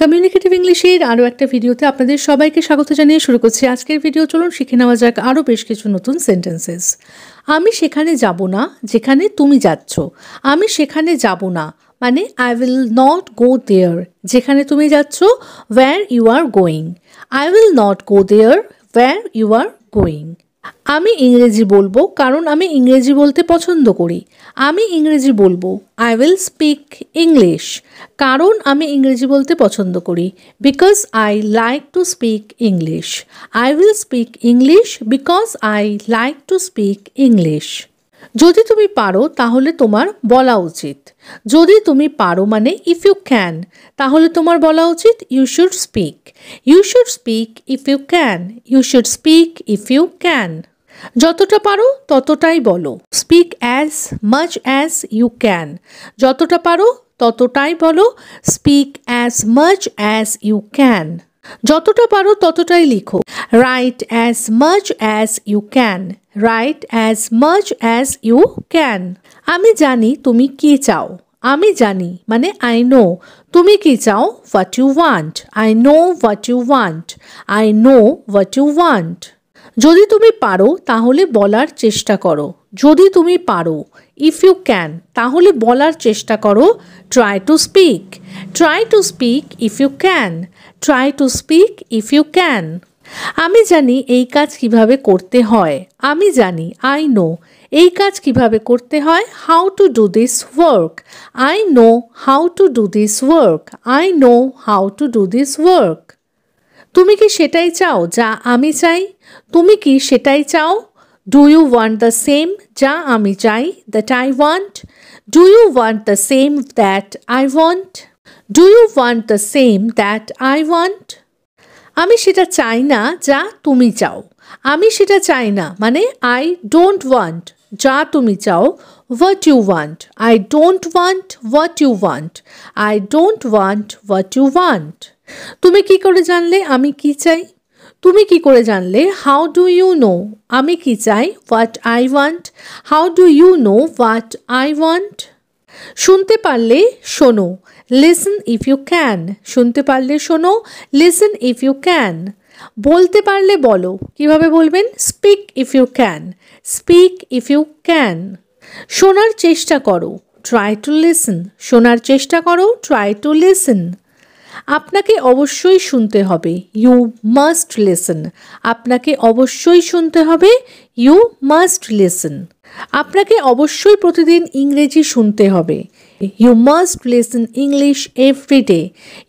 Communicative ইংলিশের আরও একটা ভিডিওতে আপনাদের সবাইকে স্বাগত জানিয়ে শুরু করছি আজকের ভিডিও। চলুন শিখে নেওয়া যাক আরও বেশ কিছু নতুন সেন্টেন্সেস। আমি সেখানে যাব না যেখানে তুমি যাচ্ছ। আমি সেখানে যাব না মানে I will not go there. যেখানে তুমি যাচ্ছ, where you are going. I will not go there where you are going. আমি ইংরেজি বলবো কারণ আমি ইংরেজি বলতে পছন্দ করি। আমি ইংরেজি বলবো, আই উইল স্পিক ইংলিশ। কারণ আমি ইংরেজি বলতে পছন্দ করি, because I like to speak English. I will speak English because I like to speak English. যদি তুমি পারো তাহলে তোমার বলা উচিত। যদি তুমি পারো মানে ইফ ইউ ক্যান, তাহলে তোমার বলা উচিত you should speak. You should speak if you can. You should speak if you can. যতটা পারো ততটাই বলো। Speak as much as you can. যতটা পারো ততটাই বলো। Speak as much as you can. যতটা পারো ততটাই লিখো। Write as much as you can. Write as much as you can. আমি জানি তুমি কি চাও। আমি জানি মানে আই নো। তুমি কি চাও? What you want. I know what you want. I know what you want. যদি তুমি পারো তাহলে বলার চেষ্টা করো। যদি তুমি পারো, ইফ ইউ ক্যান, তাহলে বলার চেষ্টা করো। Try to speak. Try to speak if you can. Try to speak if you can. আমি জানি এই কাজ কিভাবে করতে হয়। আমি জানি, আই নো, এই কাজ কিভাবে করতে হয়। How to do this work. I know how to do this work. I know how to do this work. তুমি কি সেটাই চাও যা আমি চাই? তুমি কি সেটাই চাও? Do you want the same, যা আমি চাই, that I want. Do you want the same that I want. Do you want the same that I want. আমি সেটা চাই না যা তুমি চাও। আমি সেটা চাই না মানে আই ডোন্ট ওয়ান্ট, যা তুমি চাও, what you want. I don't want what you want. I don't want what you want. তুমি কি করে জানলে আমি কি চাই? তুমি কি করে জানলে? হাউ ডু ইউ নো আমি কি চাই? What I want. How do you know what I want. শুনতে পারলে শোনো। Listen if you can. শুনতে পারলে শোনো। Listen if you can. বলতে পারলে বলো। কিভাবে বলবেন? Speak if you can. Speak if you can. শোনার চেষ্টা করো। Try to listen. শোনার চেষ্টা করো। Try to listen. আপনাকে অবশ্যই শুনতে হবে। You must listen. আপনাকে অবশ্যই শুনতে হবে। You must listen. আপনাকে অবশ্যই প্রতিদিন ইংরেজি শুনতে হবে। You must listen English every day.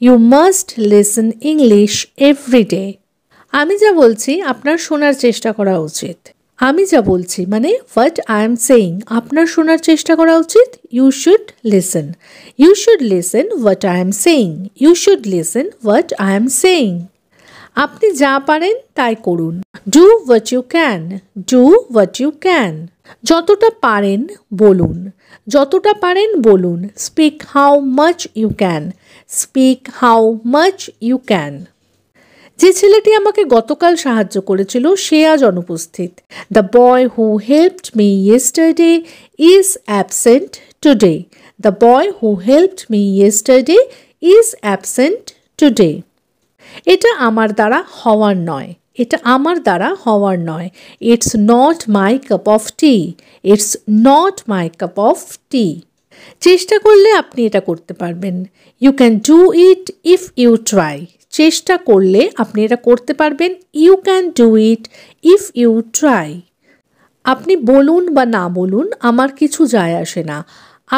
You must listen English every day. আমি যা বলছি আপনার শোনার চেষ্টা করা উচিত। আমি যা বলছি মানে হোয়াট আই এম সেইং, আপনার শোনার চেষ্টা করা উচিত। You should listen. You should listen what I am saying. You should listen what I am saying. আপনি যা পারেন তাই করুন। Do what you can. Do what you can. যতটা পারেন বলুন। যতটা পারেন বলুন। Speak how much you can. Speak how much you can. যে ছেলেটি আমাকে গতকাল সাহায্য করেছিল সে আজ অনুপস্থিত। The boy who helped me yesterday is absent today. The boy who helped me yesterday is absent today. এটা আমার দ্বারা হওয়ার নয়। এটা আমার দ্বারা হওয়ার নয়। It's not my cup of tea. It's not my cup of tea. চেষ্টা করলে আপনি এটা করতে পারবেন। You can do it if you try. চেষ্টা করলে আপনি এটা করতে পারবেন। You can do it if you try. আপনি বলুন বা না বলুন আমার কিছু যায় আসে না।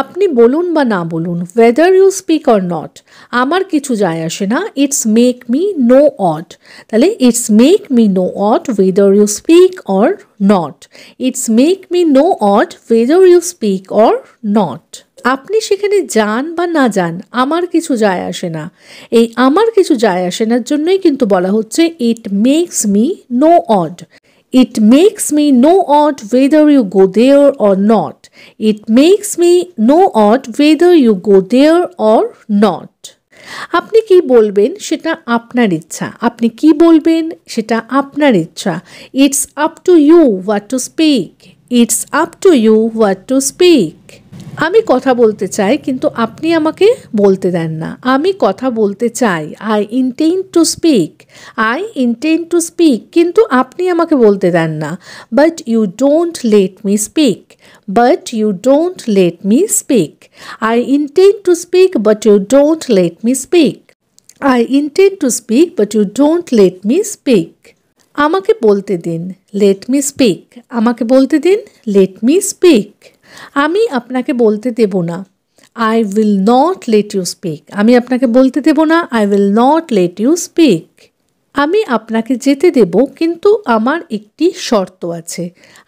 আপনি বলুন বা না বলুন, whether you speak or not, আমার কিছু যায় আসে না। It's make me no odd. তাহলে it's make me no odd whether you speak or not. It's make me no odd whether you speak or not. আপনি সেখানে যান বা না যান আমার কিছু যায় আসে না। এই আমার কিছু যায় আসে নার জন্যই কিন্তু বলা হচ্ছে it makes me no odd. It makes me no odd whether you go there or not. It makes me no odd whether you go there or not. আপনি কি বলবেন সেটা আপনার ইচ্ছা। আপনি কি বলবেন সেটা আপনার ইচ্ছা। It's up to you what to speak. It's up to you what to speak. আমি কথা বলতে চাই কিন্তু আপনি আমাকে বলতে দেন না। আমি কথা বলতে চাই। I intend to speak. I intend to speak কিন্তু আপনি আমাকে বলতে দেন না। But you don't let me speak. But you don't let me speak. I intend to speak but you don't let me speak. I intend to speak but you don't let me speak. আমাকে বলতে দিন। Let me speak. আমাকে বলতে দিন। Let me speak. আমি আপনাকে বলতে দেব না। I will not let you speak. আমি আপনাকে বলতে দেব না। I will not let you speak. আমি আপনাকে যেতে দেব কিন্তু আমার একটি শর্ত আছে।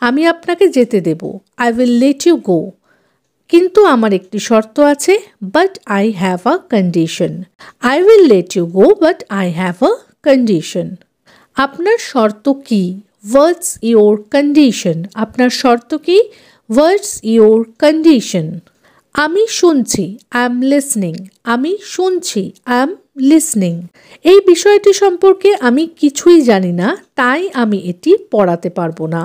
আমি আপনাকে যেতে দেব। I will let you go. কিন্তু আমার একটি শর্ত আছে। But I have a condition. I will let you go but I have a condition. আপনার শর্ত কি? What's your condition? আপনার শর্ত কি? What's your condition? আমি শুনছি। I'm listening. আমি শুনছি। I'm listening. এই বিষয়টি সম্পর্কে আমি কিছুই জানি না, তাই আমি এটি পড়াতে পারবো না।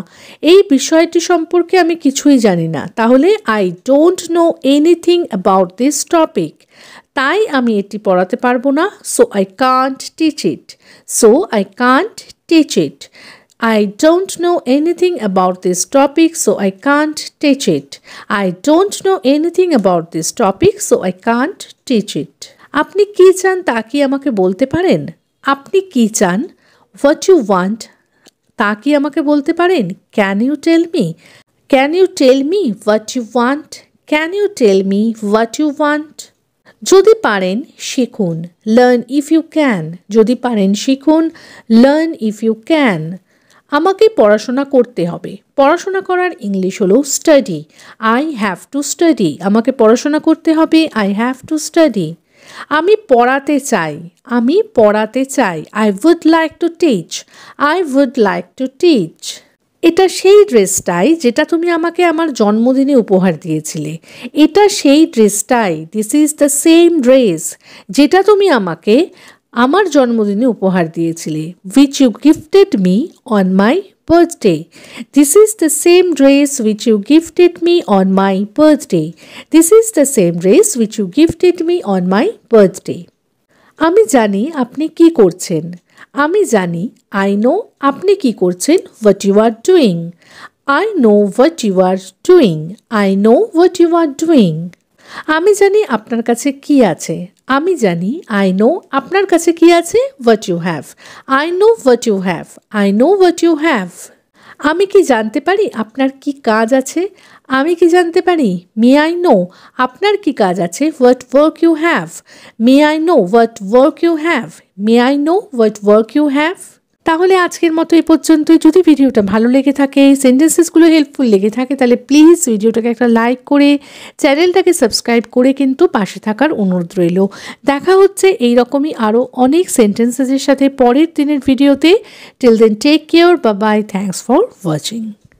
এই বিষয়টি সম্পর্কে আমি কিছুই জানি না, তাহলে I don't know anything about this topic. তাই আমি এটি পড়াতে পারবো না। So I can't teach it. So I can't teach it. I don't know anything about this topic, so I can't teach it. I don't know anything about this topic, so I can't teach it. আপনি কি চান তা কি আমাকে বলতে পারেন? আপনি কি চান? What you want তা কি আমাকে বলতে পারেন? Can you tell me? Can you tell me what you want? Can you tell me what you want? যদি পারেন শিখুন। Learn if you can. যদি পারেন শিখুন। Learn if you can. আমাকে পড়াশোনা করতে হবে। পড়াশোনা করার ইংলিশ হলো study. I have to study. আমাকে পড়াশোনা করতে হবে। I have to study. আমি পড়াতে চাই। আমি পড়াতে চাই। I would like to teach. I would like to teach. এটা সেই ড্রেসটাই যেটা তুমি আমাকে আমার জন্মদিনে উপহার দিয়েছিলে। এটা সেই ড্রেসটাই। This is the same dress যেটা তুমি আমাকে আমার জন্মদিনে উপহার দিয়েছিলে। Which you gifted me on my birthday. This is the same dress which you gifted me on my birthday. This is the same dress which you gifted me on my birthday. আমি জানি আপনি কি করছেন। আমি জানি I know আপনি কি করছেন। What you are doing. I know what you are doing. I know what you are doing. আমি জানি আপনার কাছে কি আছে। আমি জানি I know আপনার কাছে কি আছে। What you have. I know what you have. I know what you have. আমি কি জানতে পারি আপনার কি কাজ আছে। আমি কি জানতে পারি May I know আপনার কি কাজ আছে। What work you have. May I know what work you have. May I know what work you have. তাহলে আজকের মতো এই পর্যন্তই। যদি ভিডিওটা ভালো লেগে থাকে, সেন্টেন্সেসগুলো হেল্পফুল লেগে থাকে, তাহলে প্লিজ ভিডিওটাকে একটা লাইক করে চ্যানেলটাকে সাবস্ক্রাইব করে কিন্তু পাশে থাকার অনুরোধ রইল। দেখা হচ্ছে এইরকমই আরও অনেক সেন্টেন্সেসের সাথে পরের দিনের ভিডিওতে। Till then take care, bye bye, thanks for watching.